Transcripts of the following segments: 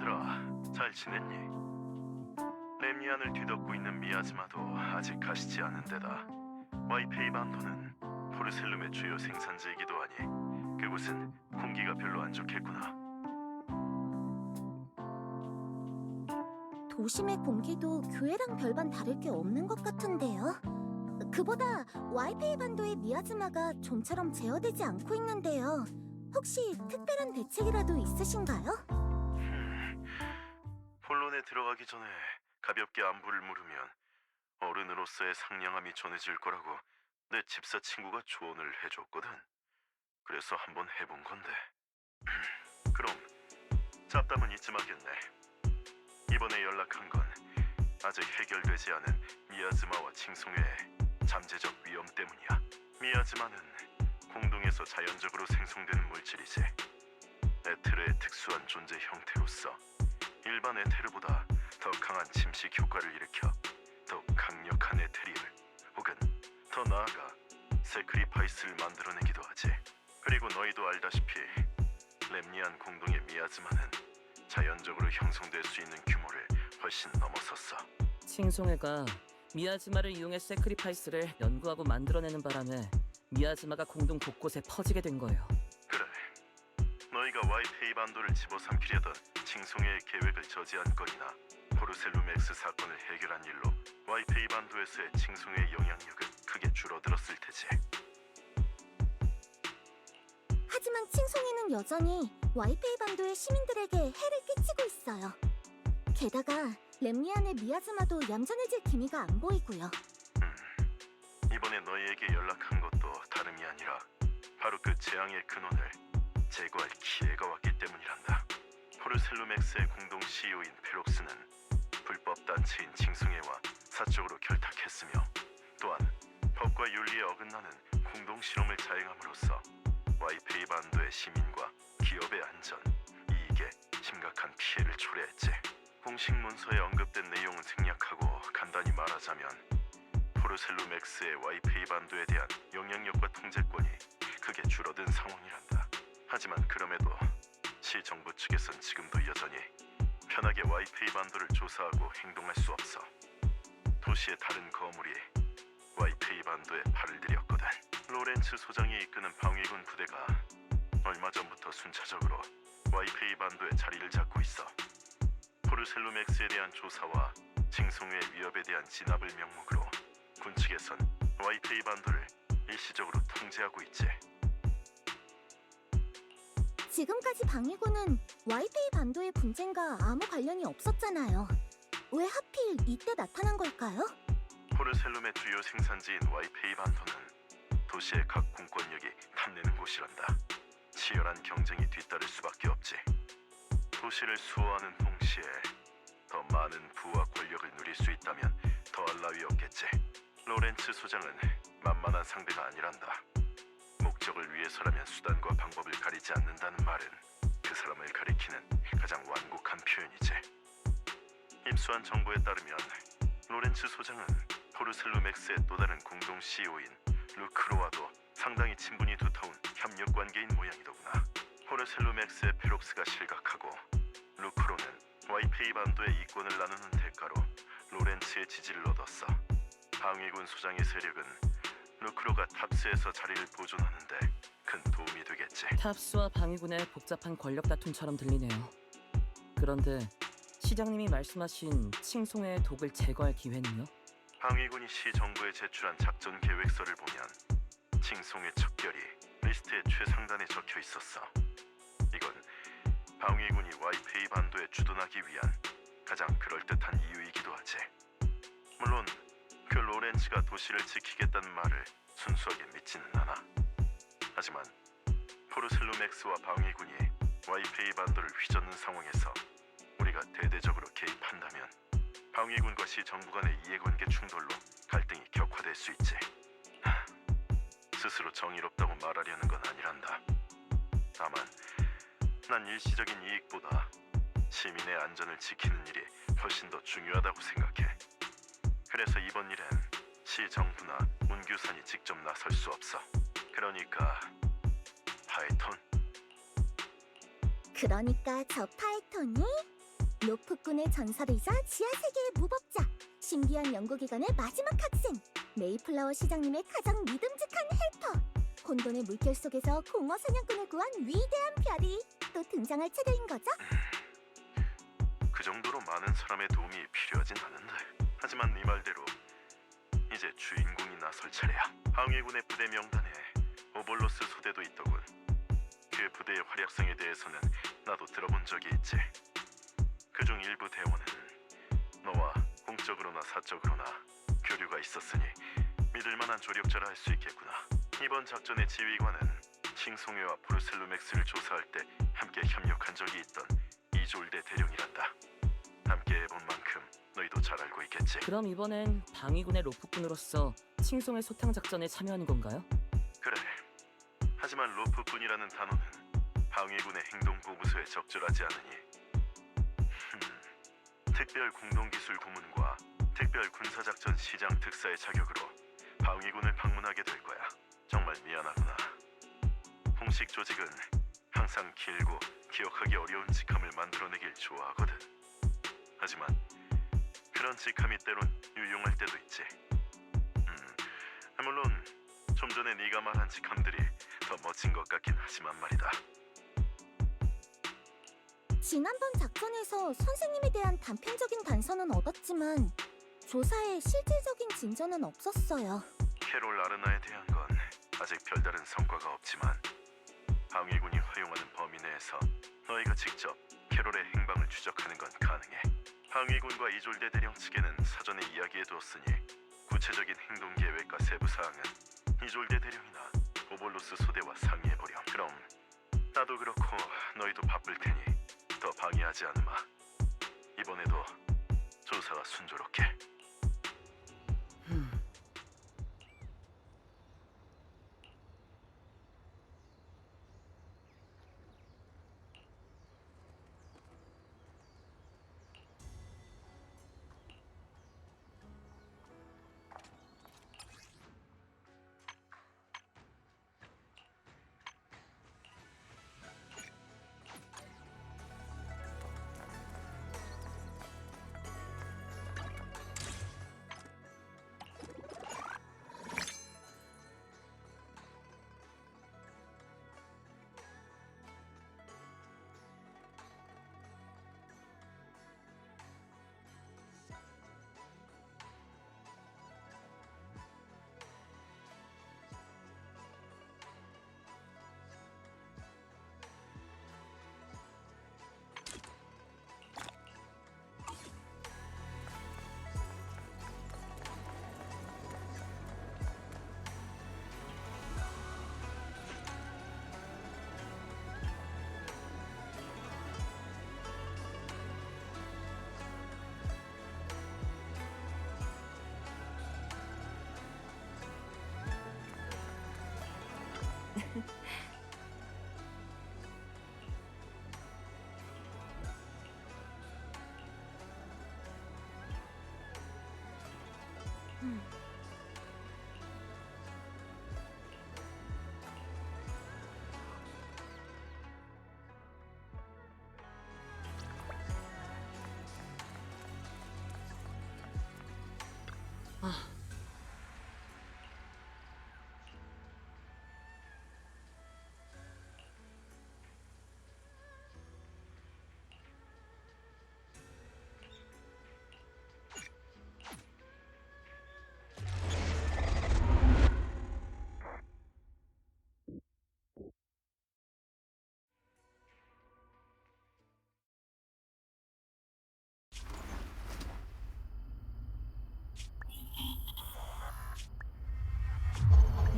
얘들아, 잘 지냈니? 렘니안을 뒤덮고 있는 미아즈마도 아직 가시지 않은 데다 와이페이 반도는 포르셀룸의 주요 생산지이기도 하니 그곳은 공기가 별로 안 좋겠구나. 도심의 공기도 교회랑 별반 다를 게 없는 것 같은데요. 그보다 와이페이 반도의 미아즈마가 좀처럼 제어되지 않고 있는데요. 혹시 특별한 대책이라도 있으신가요? 본론에 들어가기 전에 가볍게 안부를 물으면 어른으로서의 상냥함이 전해질 거라고 내 집사 친구가 조언을 해줬거든. 그래서 한번 해본 건데. 그럼 잡담은 이쯤 하겠네. 이번에 연락한 건 아직 해결되지 않은 미아즈마와 칭송회의 잠재적 위험 때문이야. 미아즈마는 공동에서 자연적으로 생성되는 물질이지. 에테르의 특수한 존재 형태로서 일반 에테르보다 더 강한 침식 효과를 일으켜 더 강력한 에테리얼 혹은 더 나아가 세크리파이스를 만들어내기도 하지. 그리고 너희도 알다시피 렘니안 공동의 미아즈마는 자연적으로 형성될 수 있는 규모를 훨씬 넘어섰어. 칭송회가 미아즈마를 이용해 세크리파이스를 연구하고 만들어내는 바람에 미아즈마가 공동 곳곳에 퍼지게 된 거예요. 그래, 너희가 와이페이 반도를 집어삼키려던 칭송회의 계획을 저지한 건이나 포르셀룸 X 사건을 해결한 일로 와이페이 반도에서의 칭송회의 영향력은 크게 줄어들었을 테지. 하지만 칭송이는 여전히 와이페이 반도의 시민들에게 해를 끼치고 있어요. 게다가 렘니안의 미아즈마도 얌전해질 기미가 안 보이고요. 이번에 너희에게 연락한 것도 다름이 아니라 바로 그 재앙의 근원을 제거할 기회가 왔기 때문이란다. 포르셀룸 X의 공동 CEO인 페록스는 불법 단체인 칭송회와 사적으로 결탁했으며 또한 법과 윤리에 어긋나는 공동 실험을 자행함으로써 와이페이 반도의 시민과 기업의 안전, 이익에 심각한 피해를 초래했지. 공식 문서에 언급된 내용은 생략하고 간단히 말하자면 포르셀룸 X의 와이페이 반도에 대한 영향력과 통제권이 크게 줄어든 상황이란다. 하지만 그럼에도 시 정부 측에선 지금도 여전히 편하게 와이페이 반도를 조사하고 행동할 수 없어. 도시의 다른 거물이 와이페이 반도에 발을 들였거든. 로렌츠 소장이 이끄는 방위군 부대가 얼마 전부터 순차적으로 와이페이 반도에 자리를 잡고 있어. 포르셀룸 X에 대한 조사와 칭송회의 위협에 대한 진압을 명목으로 군 측에선 와이페이 반도를 일시적으로 통제하고 있지. 지금까지 방위군은 와이페이 반도의 분쟁과 아무 관련이 없었잖아요. 왜 하필 이때 나타난 걸까요? 포르셀룸의 주요 생산지인 와이페이 반도는 도시의 각 공권력이 탐내는 곳이란다. 치열한 경쟁이 뒤따를 수밖에 없지. 도시를 수호하는 동시에 더 많은 부와 권력을 누릴 수 있다면 더할 나위 없겠지. 로렌츠 소장은 만만한 상대가 아니란다. 목적을 위해서라면 수단과 방법을 가리지 않는다는 말은 그 사람을 가리키는 가장 완곡한 표현이지. 입수한 정보에 따르면 로렌츠 소장은 포르셀룸 X의 또 다른 공동 CEO인 루크로와도 상당히 친분이 두터운 협력 관계인 모양이더구나. 포르셀룸 X의 페록스가 실각하고 루크로는 와이페이 반도의 이권을 나누는 대가로 로렌츠의 지지를 얻었어. 방위군 소장의 세력은 루크로가 탑스에서 자리를 보존하는데 큰 도움이 되겠지. 탑스와 방위군의 복잡한 권력 다툼처럼 들리네요. 그런데 시장님이 말씀하신 칭송회의 독을 제거할 기회는요? 방위군이 시 정부에 제출한 작전 계획서를 보면 칭송의 척결이 리스트의 최상단에 적혀 있었어. 이건 방위군이 와이페이 반도에 주둔하기 위한 가장 그럴듯한 이유이기도 하지. 물론 그 로렌츠가 도시를 지키겠다는 말을 순수하게 믿지는 않아. 하지만 포르셀룸 X와 방위군이 와이페이 반도를 휘젓는 상황에서 우리가 대대적으로 개입한다면 방위군과 시 정부 간의 이해관계 충돌로 갈등이 격화될 수 있지. 스스로 정의롭다고 말하려는 건 아니란다. 다만 난 일시적인 이익보다 시민의 안전을 지키는 일이 훨씬 더 중요하다고 생각해. 그래서 이번 일엔 시 정부나 문규선이 직접 나설 수 없어. 그러니까 파이톤. 그러니까 저 파이톤이 로프꾼의 전설이자 지하세계의 무법자, 신비한 연구기관의 마지막 학생, 메이플라워 시장님의 가장 믿음직한 헬퍼, 혼돈의 물결 속에서 공허 사냥꾼을 구한 위대한 별이 또 등장할 차례인 거죠? 그 정도로 많은 사람의 도움이 필요하진 않은데. 하지만 네 말대로 이제 주인공이 나설 차례야. 방위군의 부대 명단에 오볼로스 소대도 있더군. 그 부대의 활약상에 대해서는 나도 들어본 적이 있지. 그중 일부 대원은 너와 공적으로나 사적으로나 교류가 있었으니 믿을만한 조력자라 할 수 있겠구나. 이번 작전의 지휘관은 칭송회와 포르셀루맥스를 조사할 때 함께 협력한 적이 있던 이졸데 대령이란다. 함께 해본 만큼 너희도 잘 알고 있겠지. 그럼 이번엔 방위군의 로프꾼으로서 칭송의 소탕 작전에 참여하는 건가요? 그래. 하지만 로프꾼이라는 단어는 방위군의 행동보고서에 적절하지 않으니 특별 공동기술 고문과 특별 군사작전 시장 특사의 자격으로 방위군을 방문하게 될 거야. 정말 미안하구나. 공식 조직은 항상 길고 기억하기 어려운 직함을 만들어내길 좋아하거든. 하지만 그런 직함이 때론 유용할 때도 있지. 물론 좀 전에 네가 말한 직함들이 더 멋진 것 같긴 하지만 말이다. 지난번 작전에서 선생님에 대한 단편적인 단서는 얻었지만 조사에 실질적인 진전은 없었어요. 캐롤 아르나에 대한 건 아직 별다른 성과가 없지만 방위군이 허용하는 범위 내에서 너희가 직접 캐롤의 행방을 추적하는 건 가능해. 방위군과 이졸데 대령 측에는 사전에 이야기해두었으니 구체적인 행동 계획과 세부 사항은 이졸데 대령이나 오볼로스 소대와 상의해보렴. 그럼 나도 그렇고 너희도 바쁠 테니 더 방해하지 않으마. 이번에도 조사가 순조롭게.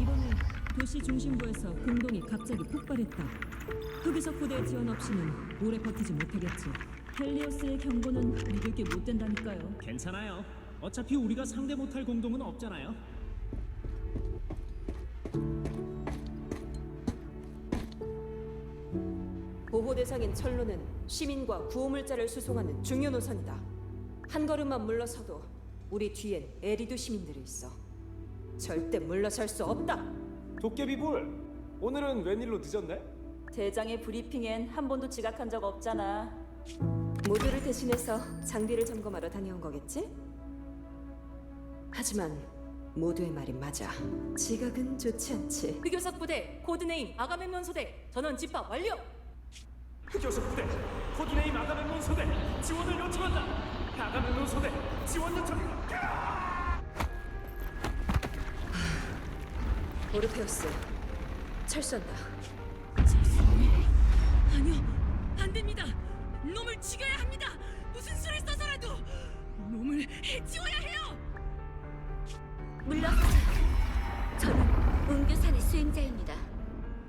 이번에 도시 중심부에서 공동이 갑자기 폭발했다. 흑유석 부대의 지원 없이는 오래 버티지 못하겠지. 헬리오스의 경고는 믿을 게 못 된다니까요. 괜찮아요. 어차피 우리가 상대 못할 공동은 없잖아요. 보호 대상인 철로는 시민과 구호물자를 수송하는 중요 노선이다. 한 걸음만 물러서도 우리 뒤엔 에리두 시민들이 있어. 절대 물러설 수 없다. 도깨비볼! 오늘은 웬일로 늦었네? 대장의 브리핑엔 한 번도 지각한 적 없잖아. 모두를 대신해서 장비를 점검하러 다녀온 거겠지? 하지만 모두의 말이 맞아. 지각은 좋지 않지. 흑요석 부대 코드네임 아가멤논 소대 전원 집합 완료. 흑요석 부대 코드네임 아가멤논 소대 지원을 요청한다. 아가멤논 소대 지원 요청이다. 오르페우스, 철수한다. 아니요, 안 됩니다. 놈을 죽여야 합니다. 무슨 수를 써서라도 놈을 해치워야 해요. 물러서세요. 저는 운교산의 수행자입니다.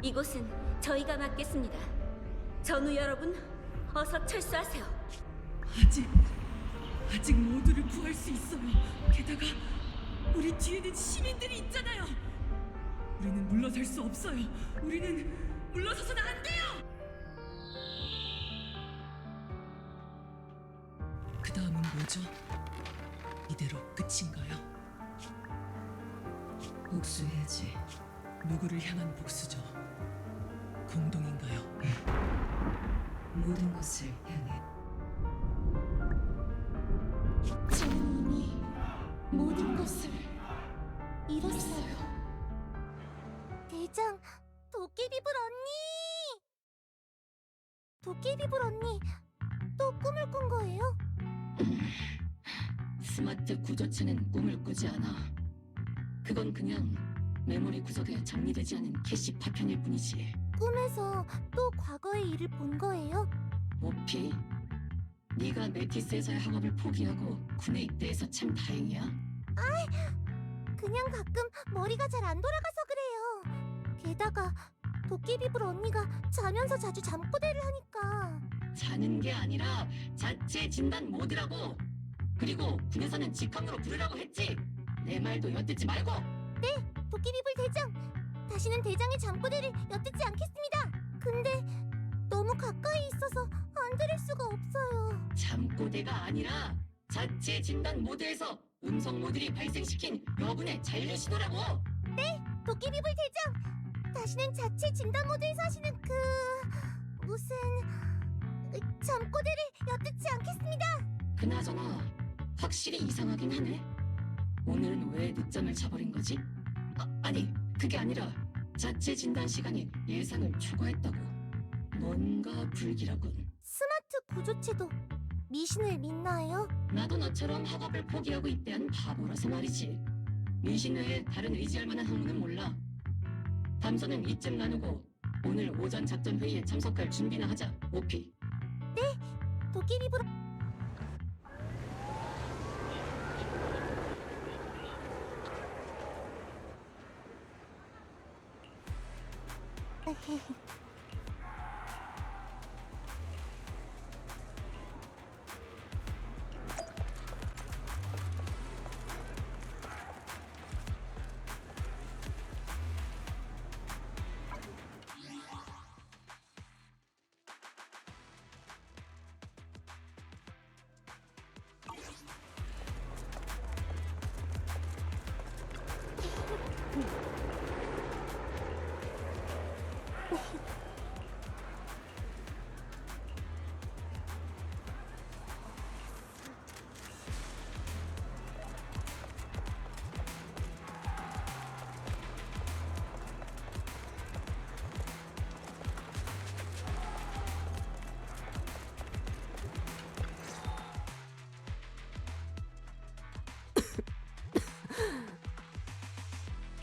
이곳은 저희가 맡겠습니다. 전우 여러분, 어서 철수하세요. 아직 모두를 구할 수 있어요. 게다가 우리 뒤에는 시민들이 있잖아요. 우리는 물러설 수 없어요. 우리는 물러서서는 안 돼요. 그 다음은 뭐죠? 이대로 끝인가요? 복수해야지. 누구를 향한 복수죠? 공동인가요? 모든 것을 향해. 저는 이미 모든 것을 잃었어요. 대장, 도깨비불 언니! 도깨비불 언니, 또 꿈을 꾼 거예요? 스마트 구조체는 꿈을 꾸지 않아. 그건 그냥 메모리 구석에 정리되지 않은 캐시 파편일 뿐이지. 꿈에서 또 과거의 일을 본 거예요? 오피, 네가 메티스에서의 학업을 포기하고 군에 입대해서 참 다행이야. 그냥 가끔 머리가 잘 안 돌아가서 그래요. 게다가 도깨비불 언니가 자면서 자주 잠꼬대를 하니까. 자는 게 아니라 자체 진단 모드라고. 그리고 군에서는 직함으로 부르라고 했지. 내 말도 엿듣지 말고. 도깨비불 대장, 다시는 대장의 잠꼬대를 엿듣지 않겠습니다. 근데 너무 가까이 있어서 안 들을 수가 없어요. 잠꼬대가 아니라 자체 진단 모드에서 음성 모듈이 발생시킨 여분의 잔류 신호라고. 도깨비불 대장, 다시는 자체 진단 모드에서 하시는 무슨 잠꼬대를 엿듣지 않겠습니다. 그나저나 확실히 이상하긴 하네. 오늘은 왜 늦잠을 자버린 거지? 아니 그게 아니라 자체 진단 시간이 예상을 초과했다고. 뭔가 불길하군. 스마트 구조체도 미신을 믿나요? 나도 너처럼 학업을 포기하고 입대한 바보라서 말이지. 민신 외에 다른 의지할 만한 학문은 몰라. 담소는 이쯤 나누고 오늘 오전 작전 회의에 참석할 준비나 하자. 오피. 도깨비불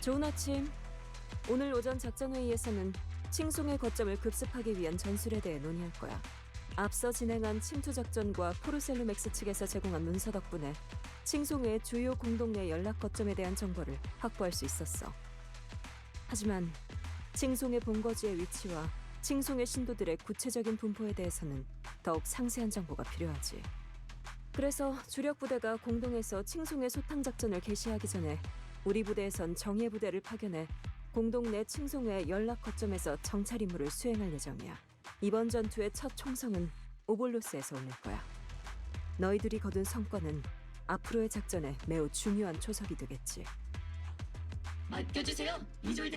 좋은 아침. 오늘 오전 작전 회의에서는 칭송의 거점을 급습하기 위한 전술에 대해 논의할 거야. 앞서 진행한 침투 작전과 포르셀루맥스 측에서 제공한 문서 덕분에 칭송의 주요 공동 내 연락 거점에 대한 정보를 확보할 수 있었어. 하지만 칭송의 본거지의 위치와 칭송의 신도들의 구체적인 분포에 대해서는 더욱 상세한 정보가 필요하지. 그래서 주력 부대가 공동에서 칭송의 소탕 작전을 개시하기 전에 우리 부대에선 정예 부대를 파견해 공동 내 칭송의 연락 거점에서 정찰 임무를 수행할 예정이야. 이번 전투의 첫 총성은 오볼로스에서 올릴 거야. 너희들이 거둔 성과는 앞으로의 작전에 매우 중요한 초석이 되겠지. 맡겨주세요, 이졸대.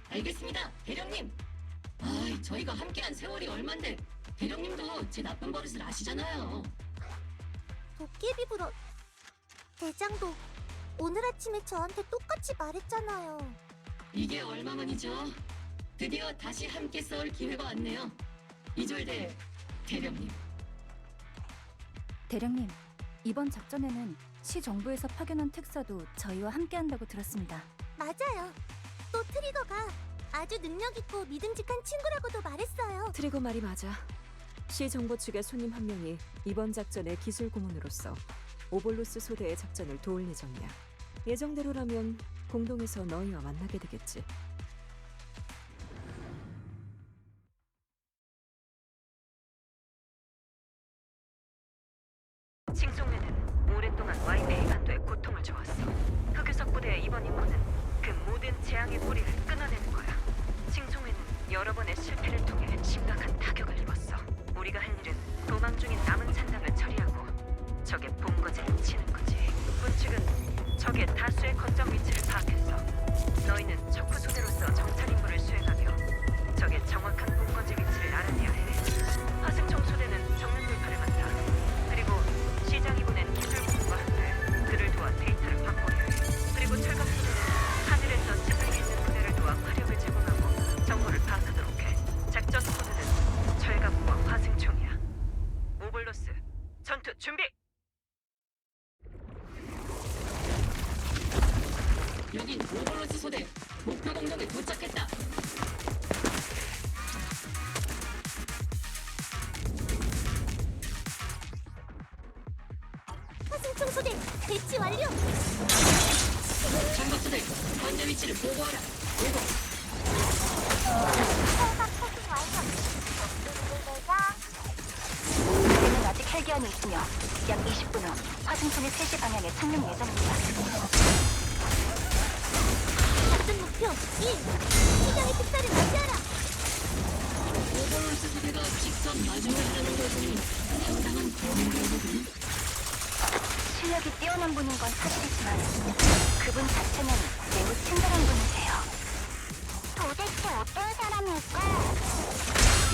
알겠습니다, 대령님. 저희가 함께한 세월이 얼만데 대령님도 제 나쁜 버릇을 아시잖아요. 도깨비불어 대장도 오늘 아침에 저한테 똑같이 말했잖아요. 이게 얼마만이죠? 드디어 다시 함께 싸울 기회가 왔네요. 이졸대 대령님. 대령님, 이번 작전에는 시 정부에서 파견한 특사도 저희와 함께한다고 들었습니다. 맞아요. 또 트리거가 아주 능력있고 믿음직한 친구라고도 말했어요. 트리거 말이 맞아. 시 정보 측의 손님 한 명이 이번 작전의 기술 고문으로서 오볼로스 소대의 작전을 도울 예정이야. 예정대로라면 공동에서 너희와 만나게 되겠지. 칭송회는 오랫동안 와이페이 반도에 고통을 줘왔어. 흑유석 부대의 이번 임무는 그 모든 재앙의 뿌리를 끊어내는 거야. 칭송회는 여러 번의 실패를 통해 심각한 타격을 입었어. 우리가 할 일은 도망 중인 남은 산당을 처리하고 적의 본거지를 치는 거지. 군 측은 적의 다수의 거점 위치를 파악했어. 너희는 적후 소대로서 정찰 임무를 수행하며 적의 정확한 본거지 위치를 알아내야 해. 화승총 소대는 정면 돌파를 맡아. 그리고 시장이 보낸 기술 부분과 함께 그를 도와 데이터를 확보해야 해. 그리고 철갑 소대는 하늘에서 지붕이 있는 부대를 도와 화력을 제공하고 정보를 파악하도록 해. 작전 코드는 철갑과 화승총이야. 오볼로스, 전투 준비! 여긴 오버로스 소대. 목표 공격에 도착했다. 화승총 소대 배치 완료. 장갑 소대, 현재 위치를 보고하라. 보고. 우리는 아직 헬기 안에 있으며 약 20분 후 화승총의 3시 방향에 착륙 예정입니다. 작전 목표 1. 시장의 특사를 맞이하라. 오버로스 소대가 직접 마중을 하는 것은 상당한 고민이거든. 실력이 뛰어난 분인 건 사실이지만 그분 자체는 매우 친절한 분이세요. 도대체 어떤 사람일까?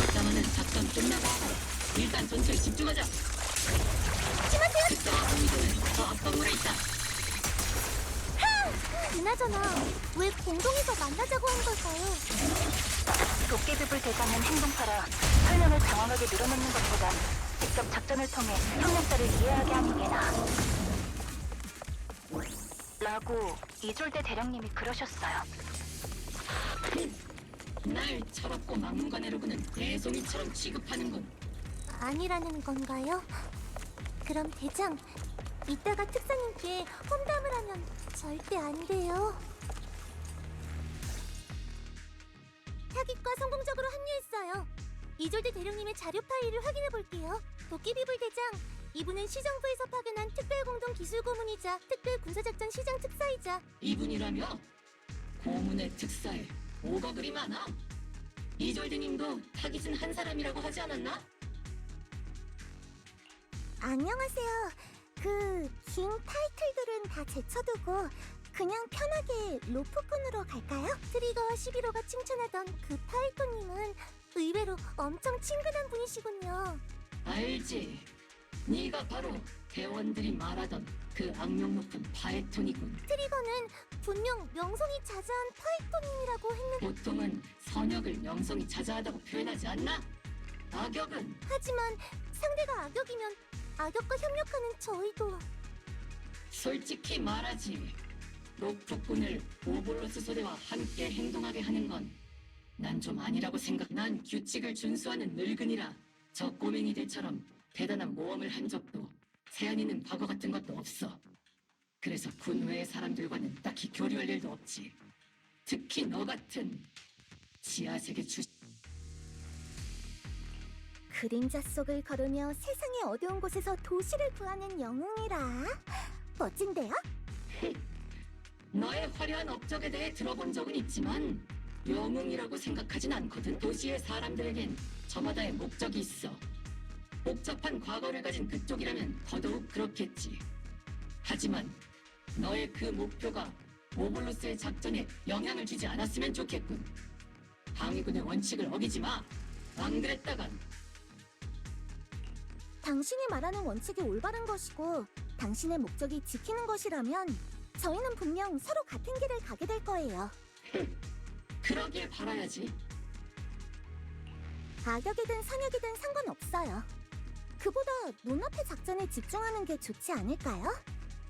이따만은 작전 끝나고 일단 전투에 집중하자. 조심하세요. 특사와 공이도는 저 앞 건물에 있다. 그나저나 왜 공동에서 만나자고 한 걸까요? 도깨비불 대장은 행동파라 설명을 장황하게 늘어놓는 것보단 직접 작전을 통해 협력자를 이해하게 하는 게 나아. 라고 이졸대 대령님이 그러셨어요. 날 철없고 막무가내로구는 대송이처럼 취급하는군. 아니라는 건가요? 그럼 대장, 이따가 특사님께 험담을 하면 절대 안 돼요. 타깃과 성공적으로 합류했어요. 이졸드 대령님의 자료 파일을 확인해 볼게요. 도깨비불 대장, 이분은 시정부에서 파견한 특별공동 기술고문이자 특별군사작전 시장 특사이자 이분이라며? 고문의 특사에 오거글이 많아. 이졸드님도 타깃은 한 사람이라고 하지 않았나? 안녕하세요. 긴 타이틀들은 다 제쳐두고 그냥 편하게 로프꾼으로 갈까요? 트리거와 11호가 칭찬하던 그 파이토님은 의외로 엄청 친근한 분이시군요. 알지. 네가 바로 대원들이 말하던 그 악명 높은 파에톤이군. 트리거는 분명 명성이 자자한 파이토님이라고 했는데 보통은 선역을 명성이 자자하다고 표현하지 않나? 악역은 하지만 상대가 악역이면 악역과 협력하는 저희도 솔직히 말하지. 로프꾼을 오볼로스 소대와 함께 행동하게 하는 건 난 좀 아니라고 생각. 난 규칙을 준수하는 늙은이라 저 꼬맹이들처럼 대단한 모험을 한 적도 세안 있는 과거 같은 것도 없어. 그래서 군 외의 사람들과는 딱히 교류할 일도 없지. 특히 너 같은 지하세계 그림자 속을 걸으며 세상의 어두운 곳에서 도시를 구하는 영웅이라 멋진데요? 너의 화려한 업적에 대해 들어본 적은 있지만 영웅이라고 생각하진 않거든. 도시의 사람들에겐 저마다의 목적이 있어. 복잡한 과거를 가진 그쪽이라면 더더욱 그렇겠지. 하지만 너의 그 목표가 오볼로스의 작전에 영향을 주지 않았으면 좋겠군. 방위군의 원칙을 어기지 마. 안 그랬다간 당신이 말하는 원칙이 올바른 것이고 당신의 목적이 지키는 것이라면 저희는 분명 서로 같은 길을 가게 될 거예요. 그러길 바라야지. 악역이든 선역이든 상관없어요. 그보다 눈앞의 작전에 집중하는 게 좋지 않을까요?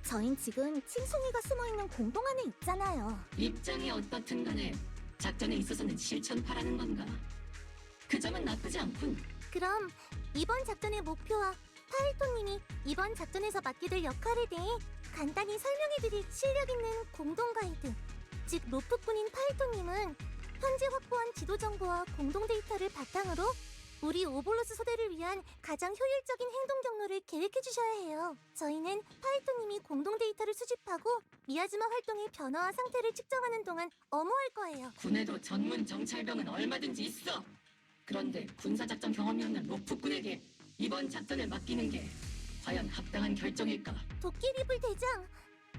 저흰 지금 칭송이가 숨어있는 공동 안에 있잖아요. 입장이 어떻든 간에 작전에 있어서는 실천파라는 건가. 그 점은 나쁘지 않군. 그럼 이번 작전의 목표와 파일토님이 이번 작전에서 맡게 될 역할에 대해 간단히 설명해드릴 실력 있는 공동 가이드, 즉 로프꾼인 파일토님은 현재 확보한 지도 정보와 공동 데이터를 바탕으로 우리 오볼로스 소대를 위한 가장 효율적인 행동 경로를 계획해 주셔야 해요. 저희는 파일토님이 공동 데이터를 수집하고 미야즈마 활동의 변화와 상태를 측정하는 동안 엄호할 거예요. 군에도 전문 정찰병은 얼마든지 있어. 그런데 군사작전 경험이 없는 로프꾼에게 이번 작전을 맡기는 게 과연 합당한 결정일까? 도끼비불 대장,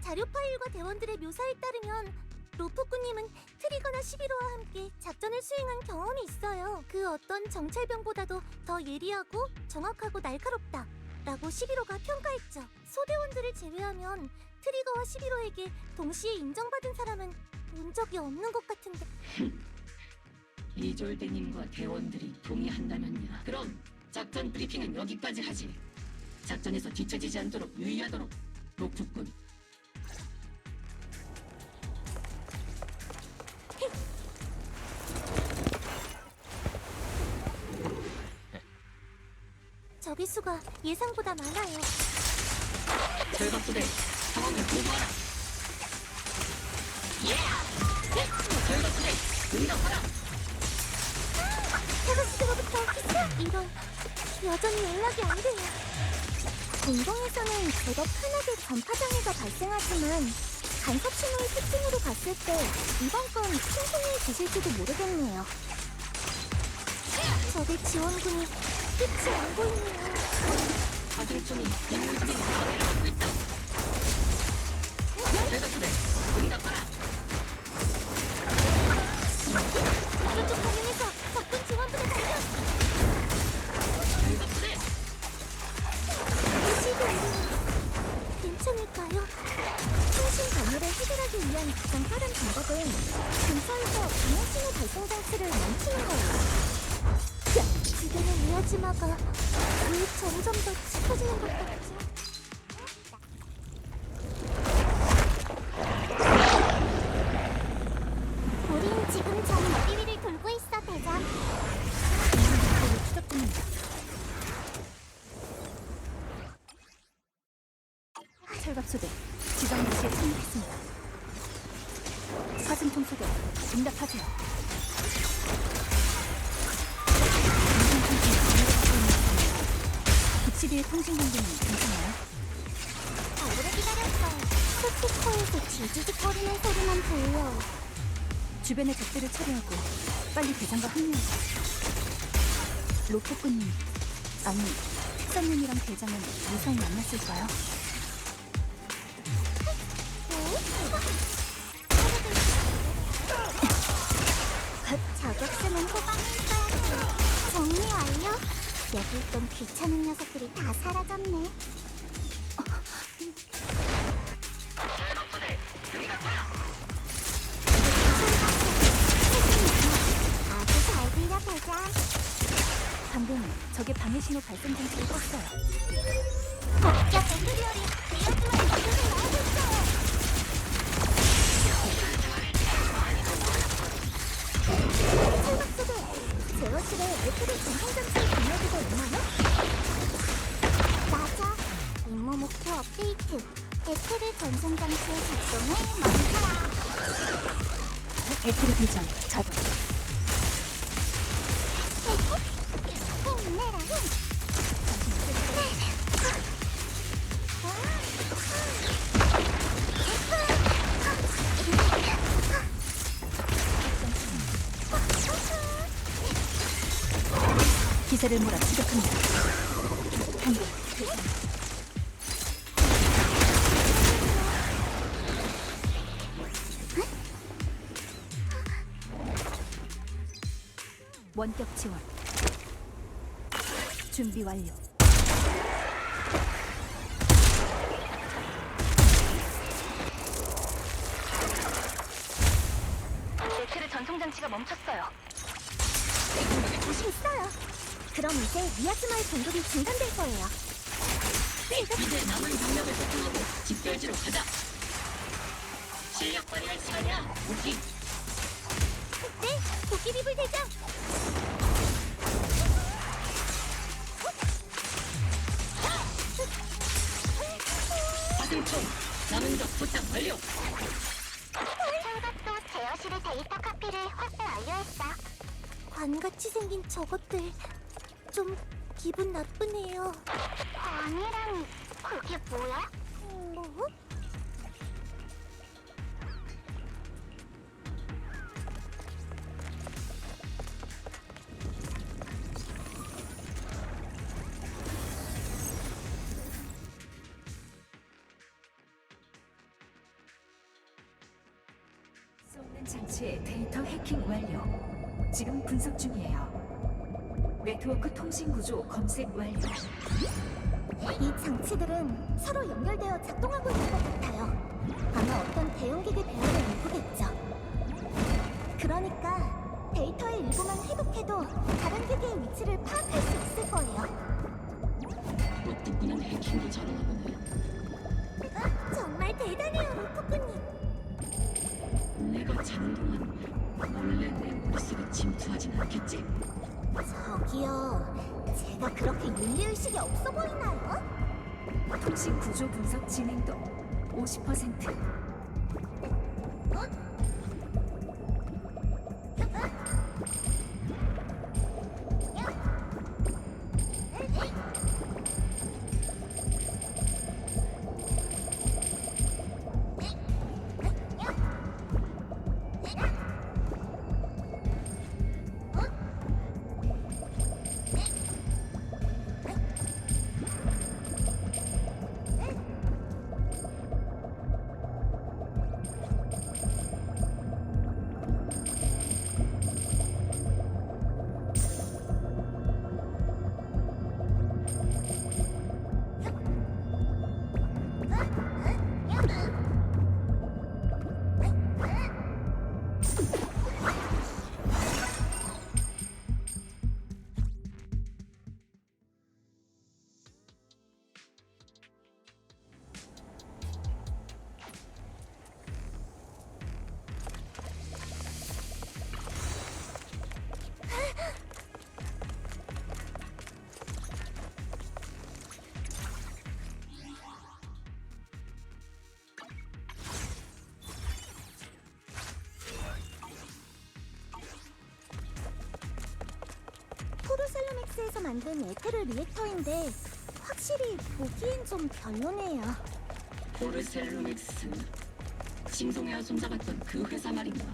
자료 파일과 대원들의 묘사에 따르면 로프꾼님은 트리거나 11호와 함께 작전을 수행한 경험이 있어요. 그 어떤 정찰병보다도 더 예리하고 정확하고 날카롭다 라고 11호가 평가했죠. 소대원들을 제외하면 트리거와 11호에게 동시에 인정받은 사람은 본 적이 없는 것 같은데. 이졸대님과 대원들이 동의한다면야. 그럼 작전 브리핑은 여기까지 하지. 작전에서 뒤처지지 않도록 유의하도록. 로프꾼. 적의 수가 예상보다 많아요. 절박부대 상황을 보고하라. 절박부대 응답하라. 테라스로부터 이런 여전히 연락이 안 돼요. 공동에서는 제법 흔하게 전파장애가 발생하지만 간섭 신호의 특징으로 봤을 때 이번 건 칭송해 주실지도 모르겠네요. 적의 지원군이 끝이 안 보이네요. 하중충이 인물들이 방해하고 있다. 절박부대 응답하라. 오른쪽 방향에서 적군 지원군의 발견! 절박부대 시도 괜찮을까요? 통신 방해를 해결하기 위한 가장 빠른 방법은 근처에서 방해신호 발생 장치를 멈추는 거예요. 지금의 미야지마가 왜 점점 더 짙어지는 것 같지? 우린 지금 전 머리 위를 돌고 있어, 대장. 추적 중입니다. 철갑소대 지정 위치에 착륙했습니다. 사진통 소대 응답하세요. 기치리의 통신 공개는 괜찮아요? 오래 기다렸어요. 스피커에서 지지직거리는 소리만 들려. 주변의 적들을 처리하고 빨리 대장과 합류하자. 로프꾼님, 아니 특사님이랑 대장은 무사히 만났을까요? 저격수는 후방에 있어야지. 정리 완료. 여기 있던 귀찮은 녀석들이 다 사라졌네. 아주 잘 들려, 대장. 방금 적의 방해 신호 발생 장치를 껐어요. 복잡 엔드리얼이 미야지마 이쪽을 나오고 있어요. 철박소대, 제어실에 애플의 전송장치를 빌려주고 있나요? 맞아. 임무 목표 업데이트. 애플의 전송장치의 작동을 멈춰라. 애플의 비전 작업. 힘내라, 힘. 기세를 몰아 추격합니다. 원격 지원. 준비 완료. 네트르 전송 장치가 멈췄어요. 자신 있어요. 그럼 이제 미야즈마의 공격이 중단될 거예요. 이제 남은 병력을 소통하고 집결지로 가자. 실력 발휘할 시간이야. 오키. 네, 도끼비불 대장. 화승총 남은 적 부탁 완료. 철갑도 제어실의 데이터 카피를 확보 완료했어. 관같이 생긴 저것들 좀 기분 나쁘네요. 관이라니, 그게 뭐야? 뭐? 쏘는 장치의 데이터 해킹 완료. 지금 분석 중이에요. 네트워크 통신 구조 검색 완료. 이 장치들은 서로 연결되어 작동하고 있는 것 같아요. 아마 어떤 대용기기 배열의 일부겠죠. 그러니까 데이터의 일부만 해독해도 다른 기기의 위치를 파악할 수 있을 거예요. 로프꾼은 해킹도 잘하나 보네. 정말 대단해요, 로프꾼님. 내가 자는 동안 몰래 내 머릿속에 침투하진 않겠지? 저기요, 제가 그렇게 윤리의식이 없어 보이나요? 통신 구조 분석 진행도 50%. 포르셀로맥스에서 만든 에테르 리액터인데 확실히 보기엔 좀 별로네요. 포르셀로맥스. 싱송회와 손잡았던 그 회사 말인가?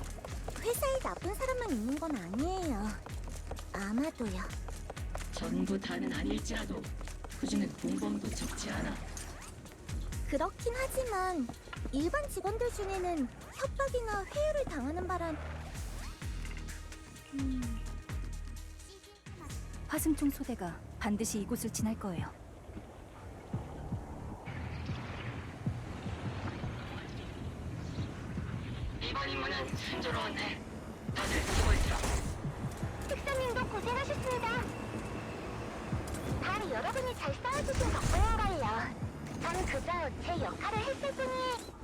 회사에 나쁜 사람만 있는 건 아니에요. 아마도요. 전부 다는 아닐지라도 그중엔 공범도 적지 않아. 그렇긴 하지만 일반 직원들 중에는 협박이나 회유를 당하는 바람. 화승총 소대가 반드시 이곳을 지날 거예요. 이번 임무는 순조로웠네. 다들 수고했어. 특사님도 고생하셨습니다. 다 여러분이 잘 싸워주신 덕분인걸요. 전 그저 제 역할을 했을 뿐이에요.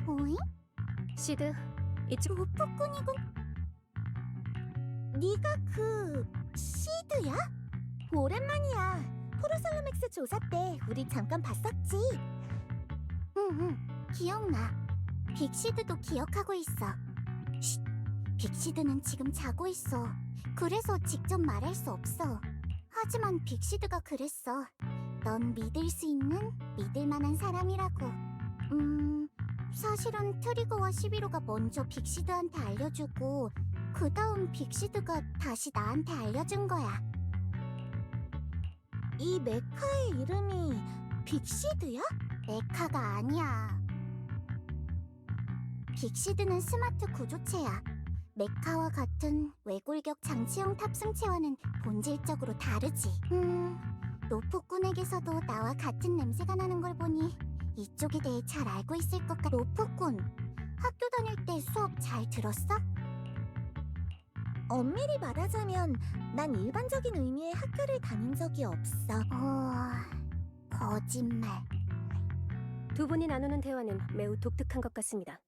오잉? 시드, 이쪽. 로프꾼이군. 네가 그... 시드야? 오랜만이야. 포르셀로맥스 조사 때 우리 잠깐 봤었지. 응, 기억나. 빅시드도 기억하고 있어. 쉿, 빅시드는 지금 자고 있어. 그래서 직접 말할 수 없어. 하지만 빅시드가 그랬어. 넌 믿을 수 있는, 믿을 만한 사람이라고. 사실은 트리거와 11호가 먼저 빅시드한테 알려주고 그 다음 빅시드가 다시 나한테 알려준 거야. 이 메카의 이름이 빅시드야? 메카가 아니야. 빅시드는 스마트 구조체야. 메카와 같은 외골격 장치형 탑승체와는 본질적으로 다르지. 로프꾼에게서도 나와 같은 냄새가 나는 걸 보니 이쪽에 대해 잘 알고 있을 것 같아. 로프꾼, 학교 다닐 때 수업 잘 들었어? 엄밀히 말하자면 난 일반적인 의미의 학교를 다닌 적이 없어. 거짓말. 두 분이 나누는 대화는 매우 독특한 것 같습니다.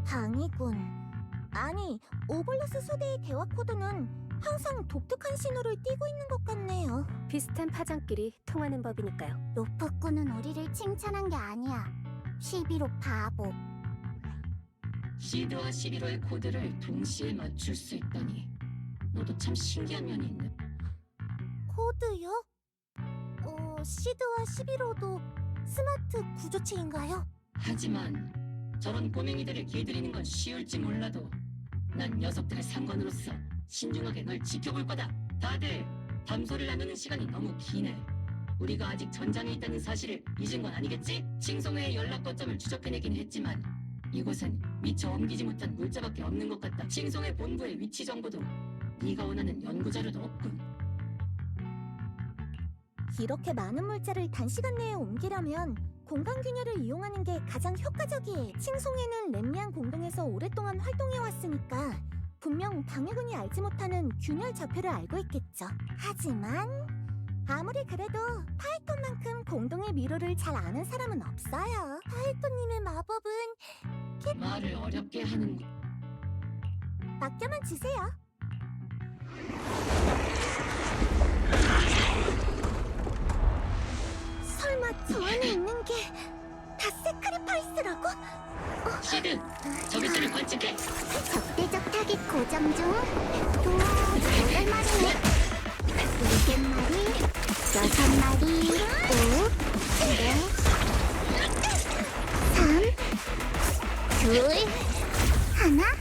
방이군. 아니, 오블로스 소대의 대화 코드는 항상 독특한 신호를 띠고 있는 것 같네요. 비슷한 파장끼리 통하는 법이니까요. 로프꾼은 우리를 칭찬한 게 아니야. 11호 바보. 시드와 11호의 코드를 동시에 맞출 수 있다니 너도 참 신기한 면이 있네. 코드요? 시드와 11호도 스마트 구조체인가요? 하지만 저런 꼬맹이들을 길들이는 건 쉬울지 몰라도 난 녀석들의 상관으로서 신중하게 널 지켜볼 거다. 다들 담소를 나누는 시간이 너무 기네. 우리가 아직 전장에 있다는 사실을 잊은 건 아니겠지? 칭송회의 연락 거점을 추적해내긴 했지만 이곳은 미처 옮기지 못한 물자밖에 없는 것 같다. 칭송회 본부의 위치 정보도 네가 원하는 연구 자료도 없군. 이렇게 많은 물자를 단시간 내에 옮기려면 공간 균열을 이용하는 게 가장 효과적이에요. 칭송회는 렘미안 공동에서 오랫동안 활동해왔으니까 분명 방해군이 알지 못하는 균열 좌표를 알고 있겠죠. 하지만 아무리 그래도 파이톤만큼 공동의 미로를 잘 아는 사람은 없어요. 파이톤님의 마법은 말을 어렵게 하는 거. 맡겨만 주세요. 설마 저 안에 있는 게 다 세크리파이스라고? 시드, 저기서를 관측해. 적대적 타깃 고정 중. 또 8마리네. 7마리, 6마리, 5, 3, 2, 1.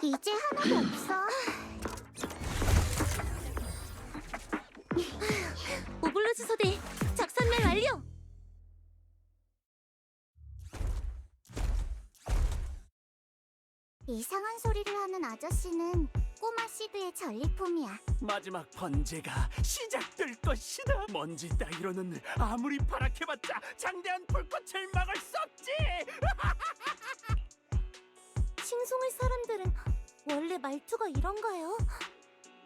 이제 하나도 없어. 오블로스 소대 작전멸 완료. 이상한 소리를 하는 아저씨는 꼬마 시드의 전리품이야. 마지막 번제가 시작될 것이다. 먼지 따위로는 아무리 파랗게봤자 장대한 불꽃을 막을 수 없지. 칭송의 사람들은 원래 말투가 이런가요?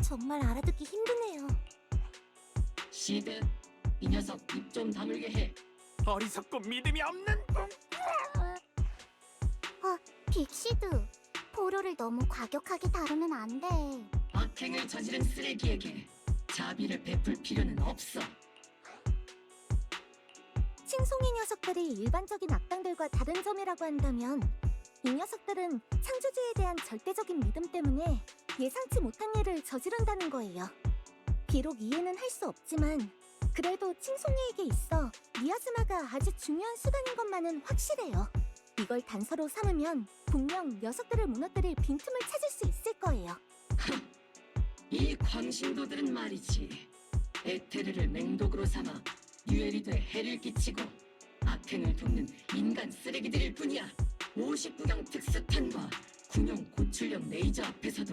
정말 알아듣기 힘드네요. 시드, 이 녀석 입 좀 다물게 해. 어리석고 믿음이 없는 분. 빅시드, 보로를 너무 과격하게 다루면 안 돼. 악행을 저지른 쓰레기에게 자비를 베풀 필요는 없어. 칭송의 녀석들이 일반적인 악당들과 다른 점이라고 한다면 이 녀석들은 창조주에 대한 절대적인 믿음 때문에 예상치 못한 일을 저지른다는 거예요. 비록 이해는 할 수 없지만 그래도 칭송이에게 있어 미아즈마가 아주 중요한 수단인 것만은 확실해요. 이걸 단서로 삼으면 분명 녀석들을 무너뜨릴 빈틈을 찾을 수 있을 거예요. 이 광신도들은 말이지, 에테르를 맹독으로 삼아 유에리드에 해를 끼치고 악행을 돕는 인간 쓰레기들일 뿐이야. 59경 특수탄과 군용 고출력 레이저 앞에서도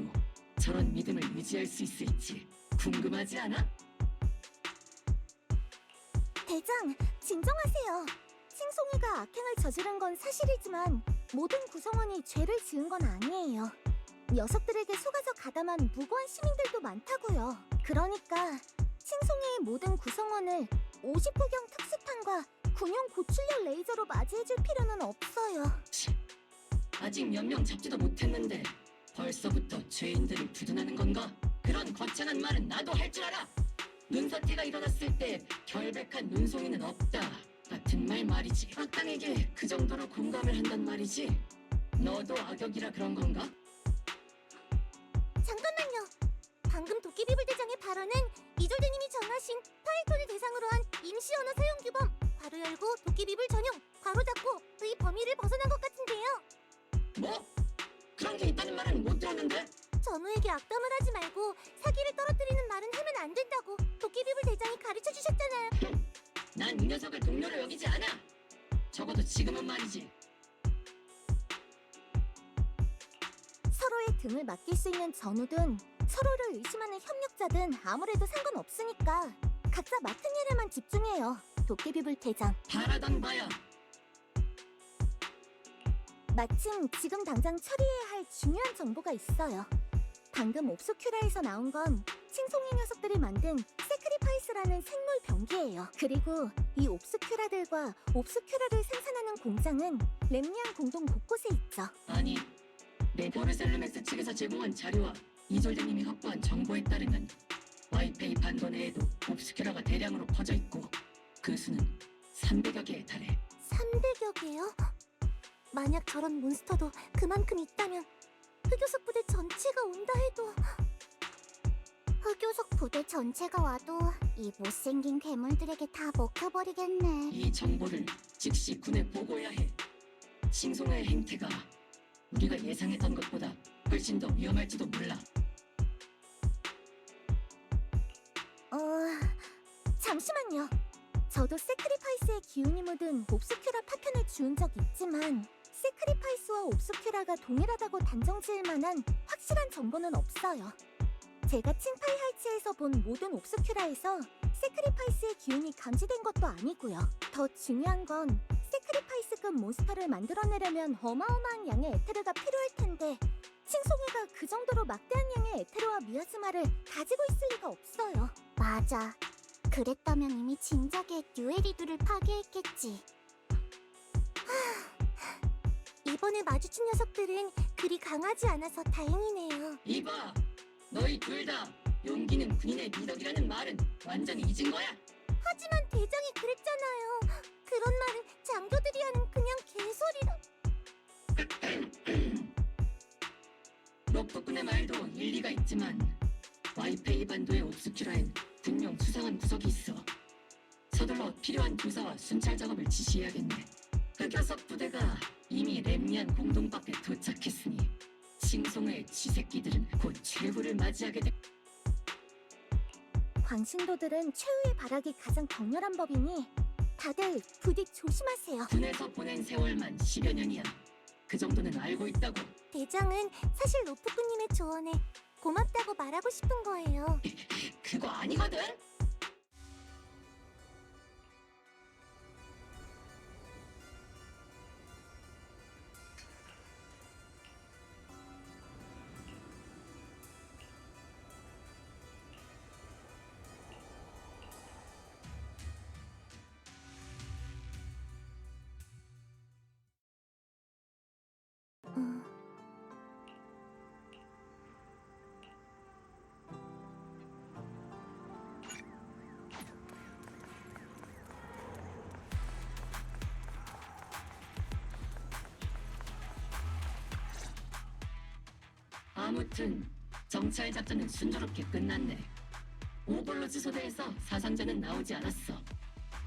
저런 믿음을 유지할 수 있을지 궁금하지 않아? 대장, 진정하세요. 칭송이가 악행을 저지른 건 사실이지만 모든 구성원이 죄를 지은 건 아니에요. 녀석들에게 속아서 가담한 무고한 시민들도 많다고요. 그러니까 칭송이의 모든 구성원을 59경 특수탄과 군용 고출력 레이저로 맞이해줄 필요는 없어요. 아직 몇 명 잡지도 못했는데 벌써부터 죄인들을 두둔하는 건가? 그런 거창한 말은 나도 할 줄 알아. 눈사태가 일어났을 때 결백한 눈송이는 없다 같은 말 말이지. 악당에게 그 정도로 공감을 한단 말이지. 너도 악역이라 그런 건가? 잠깐만요. 방금 도끼비불 대장의 발언은 이졸드님이 정하신 파이톤을 대상으로 한 임시 언어 사용 규범 괄호 열고 도끼비불 전용 괄호 닫고의 범위를 벗어난 것 같은데요. 뭐? 그런 게 있다는 말은 못 들었는데? 전우에게 악담을 하지 말고 사기를 떨어뜨리는 말은 하면 안 된다고 도깨비불 대장이 가르쳐 주셨잖아요. 난 이 녀석을 동료로 여기지 않아. 적어도 지금은 말이지. 서로의 등을 맡길 수 있는 전우든 서로를 의심하는 협력자든 아무래도 상관없으니까 각자 맡은 일에만 집중해요. 도깨비불 대장. 바라던 바야. 마침 지금 당장 처리해야 할 중요한 정보가 있어요. 방금 옵스큐라에서 나온 건 칭송이 녀석들이 만든 세크리파이스라는 생물 병기예요. 그리고 이 옵스큐라들과 옵스큐라를 생산하는 공장은 렘니안 공동 곳곳에 있죠. 아니, 포르셀루맥스 측에서 제공한 자료와 이졸대님이 확보한 정보에 따르면 와이페이 반도 내에도 옵스큐라가 대량으로 퍼져 있고 그 수는 300여 개에 달해. 300여 개요? 만약 저런 몬스터도 그만큼 있다면 흑요석 부대 전체가 온다 해도... 흑요석 부대 전체가 와도 이 못생긴 괴물들에게 다 먹혀버리겠네. 이 정보를 즉시 군에 보고해야 해. 칭송의 행태가 우리가 예상했던 것보다 훨씬 더 위험할지도 몰라. 잠시만요. 저도 세크리파이스의 기운이 묻은 옵스큐라 파편을 주운 적 있지만 세크리파이스와 옵스큐라가 동일하다고 단정 지을 만한 확실한 정보는 없어요. 제가 칭파이 하이츠에서 본 모든 옵스큐라에서 세크리파이스의 기운이 감지된 것도 아니고요. 더 중요한 건 세크리파이스급 몬스터를 만들어내려면 어마어마한 양의 에테르가 필요할 텐데 칭송이가 그 정도로 막대한 양의 에테르와 미아즈마를 가지고 있을 리가 없어요. 맞아. 그랬다면 이미 진작에 뉴에리두를 파괴했겠지. 이번에 마주친 녀석들은 그리 강하지 않아서 다행이네요. 이봐! 너희 둘 다 용기는 군인의 미덕이라는 말은 완전히 잊은 거야? 하지만 대장이 그랬잖아요. 그런 말은 장교들이 하는 그냥 개소리라. 로프꾼의 말도 일리가 있지만 와이페이 반도의 옵스큐라엔 분명 수상한 구석이 있어. 서둘러 필요한 조사와 순찰 작업을 지시해야겠네. 흑요석 부대가 이미 렘니안 공동밖에 도착했으니 칭송의 쥐새끼들은 곧 최후를 맞이하게 돼. 광신도들은 최후의 발악이 가장 격렬한 법이니 다들 부디 조심하세요. 군에서 보낸 세월만 10여 년이야. 그 정도는 알고 있다고. 대장은 사실 로프꾸님의 조언에 고맙다고 말하고 싶은 거예요. 그거 아니거든? 아무튼 정찰 작전은 순조롭게 끝났네. 오볼로스 소대에서 사상자는 나오지 않았어.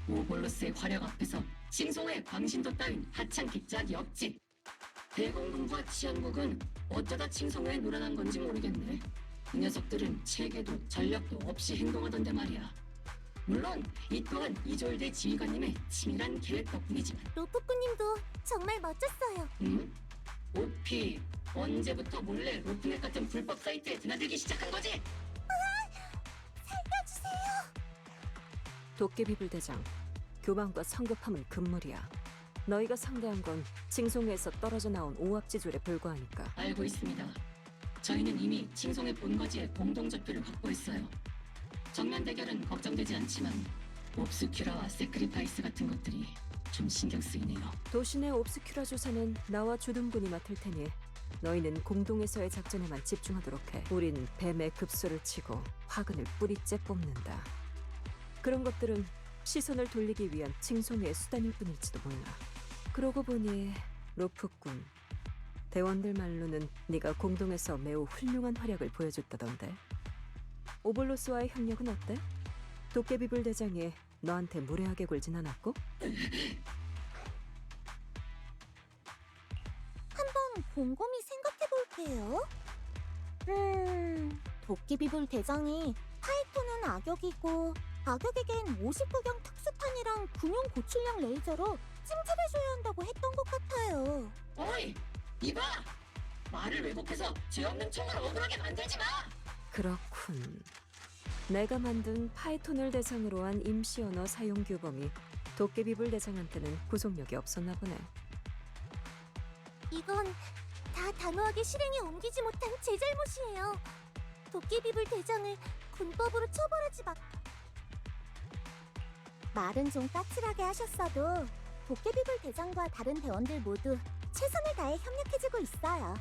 오볼로스의 화력 앞에서 칭송의 광신도 따윈 하찮기 짝이 없지. 대공군과 치안국은 어쩌다 칭송에 놀아난 건지 모르겠네. 그 녀석들은 체계도 전력도 없이 행동하던데 말이야. 물론 이 또한 이졸대 지휘관님의 치밀한 계획 덕분이지만. 로프꾸님도 정말 멋졌어요. 응? 오피, 언제부터 몰래 로프넷 같은 불법 사이트에 드나들기 시작한 거지? 살려주세요. 도깨비불 대장, 교방과 성급함은 금물이야. 너희가 상대한 건 칭송에서 떨어져 나온 오합지졸에 불과하니까. 알고 있습니다. 저희는 이미 칭송의 본거지에 공동적표를 확보했어요. 정면 대결은 걱정되지 않지만 옵스큐라와 세크리파이스 같은 것들이 좀 신경 쓰이네요. 도시 내 옵스큐라 조사는 나와 주둔군이 맡을 테니 너희는 공동에서의 작전에만 집중하도록 해. 우린 뱀의 급소를 치고 화근을 뿌리째 뽑는다. 그런 것들은 시선을 돌리기 위한 칭송의 수단일 뿐일지도 몰라. 그러고 보니 로프꾼, 대원들 말로는 네가 공동에서 매우 훌륭한 활약을 보여줬다던데. 오볼로스와의 협력은 어때? 도깨비불 대장이 너한테 무례하게 굴진 않았고? 한번 곰곰이 생각해볼게요. 도깨비불 대장이 파이톤은 악역이고 악역에겐 59경 특수탄이랑 군용 고출력 레이저로 찜질해줘야 한다고 했던 것 같아요. 어이, 이봐! 말을 왜곡해서 죄 없는 총을 억울하게 만들지 마! 그렇군. 내가 만든 파이톤을 대상으로 한 임시 언어 사용 규범이 도깨비불 대장한테는 구속력이 없었나 보네. 이건 다 단호하게 실행에 옮기지 못한 제 잘못이에요. 도깨비불 대장을 군법으로 처벌하지 마. 말은 좀 까칠하게 하셨어도 도깨비불 대장과 다른 대원들 모두 최선을 다해 협력해주고 있어요.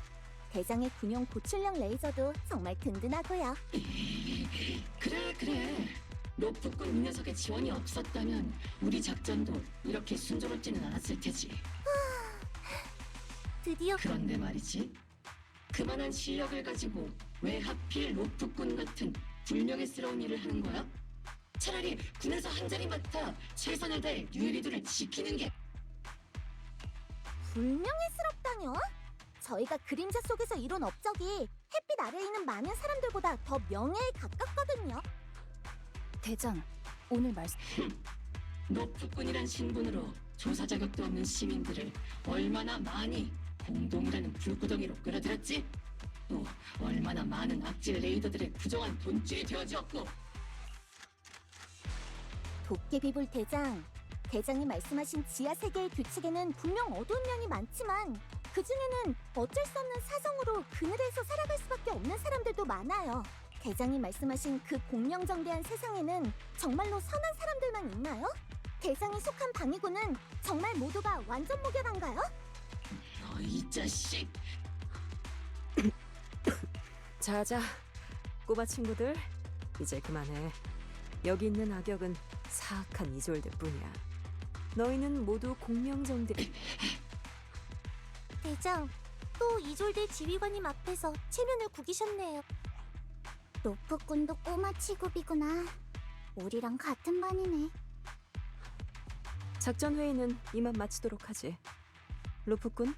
대장의 군용 고출력 레이저도 정말 든든하고요. 그래. 로프꾼 이 녀석의 지원이 없었다면 우리 작전도 이렇게 순조롭지는 않았을 테지. 드디어 그런데 말이지. 그만한 실력을 가지고 왜 하필 로프꾼 같은 불명예스러운 일을 하는 거야? 차라리 군에서 한 자리 맡아 최선을 다해 유리들을 지키는 게. 불명예스럽다뇨? 저희가 그림자 속에서 이룬 업적이 햇빛 아래에 있는 많은 사람들보다 더 명예에 가깝거든요. 대장, 오늘 말씀... 로프꾼이란 신분으로 조사 자격도 없는 시민들을 얼마나 많이 공동이라는 불구덩이로 끌어들였지? 또 얼마나 많은 악질 레이더들의 부정한 돈줄이 되어주었고. 도깨비불 대장이 말씀하신 지하 세계의 규칙에는 분명 어두운 면이 많지만 그중에는 어쩔 수 없는 사정으로 그늘에서 살아갈 수밖에 없는 사람들도 많아요. 대장이 말씀하신 그 공명정대한 세상에는 정말로 선한 사람들만 있나요? 대장이 속한 방위군은 정말 모두가 완전 무결한가요? 이 자식! 자자, 꼬마 친구들, 이제 그만해. 여기 있는 악역은 사악한 이졸들 뿐이야. 너희는 모두 공명정대... 대장, 또 이졸대 지휘관님 앞에서 체면을 구기셨네요. 로프꾼도 꼬마 취급이구나. 우리랑 같은 반이네. 작전 회의는 이만 마치도록 하지. 로프꾼,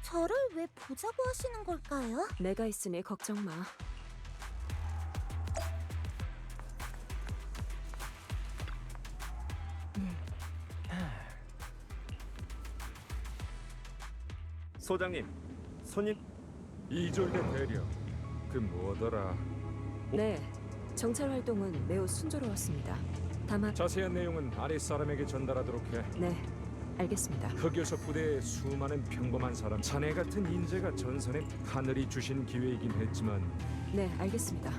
저를 왜 보자고 하시는 걸까요? 내가 있으니 걱정 마. 소장님, 손님. 이졸대 대령. 그 뭐더라? 네, 정찰 활동은 매우 순조로웠습니다. 다만 자세한 내용은 아랫사람에게 전달하도록 해. 네, 알겠습니다. 흑요석 부대의 수많은 평범한 사람, 자네 같은 인재가 전선에 하늘이 주신 기회이긴 했지만. 네, 알겠습니다.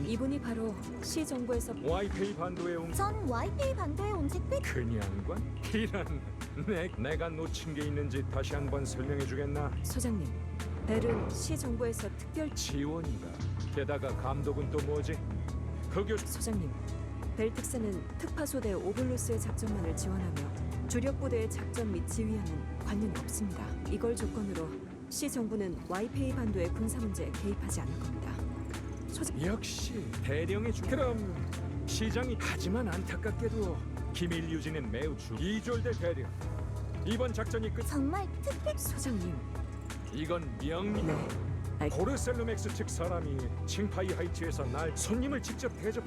이분이 바로 시 정부에서 와이페이 반도에 온. 전 와이페이 반도에 온 지 꽤... 그냥관? 이런. 내가 놓친 게 있는지 다시 한번 설명해 주겠나? 소장님, 벨은 시 정부에서 특별 지원이다. 게다가 감독은 또 뭐지? 소장님, 벨 특사는 특파소대 오블로스의 작전만을 지원하며 주력 부대의 작전 및 지휘와는 관련이 없습니다. 이걸 조건으로 시 정부는 와이페이 반도의 군사 문제에 개입하지 않을 겁니다. 역시 대령의 그럼 시장이 하지만 안타깝게도 기밀 유지는 매우 이졸대 대령. 이번 작전이 끝. 정말 특별... 소장님, 이건 명령. 네. 보르셀루맥스 측 사람이 칭파이 하이츠에서 날 손님을 직접 대접.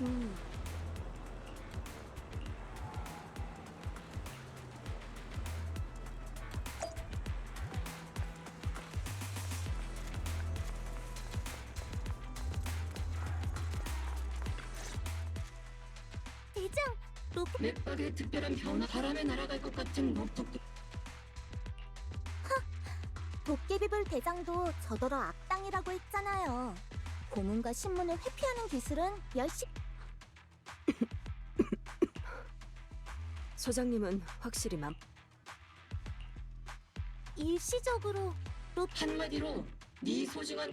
응? 대장, 맥박에 특별한 변화, 바람에 날아갈 것 같은 노트북. 도깨비불 대장도 저더러 악당이라고 했잖아요. 고문과 신문을 회피하는 기술은 소장님은 확실히 일시적으로 한마디로 네 소중한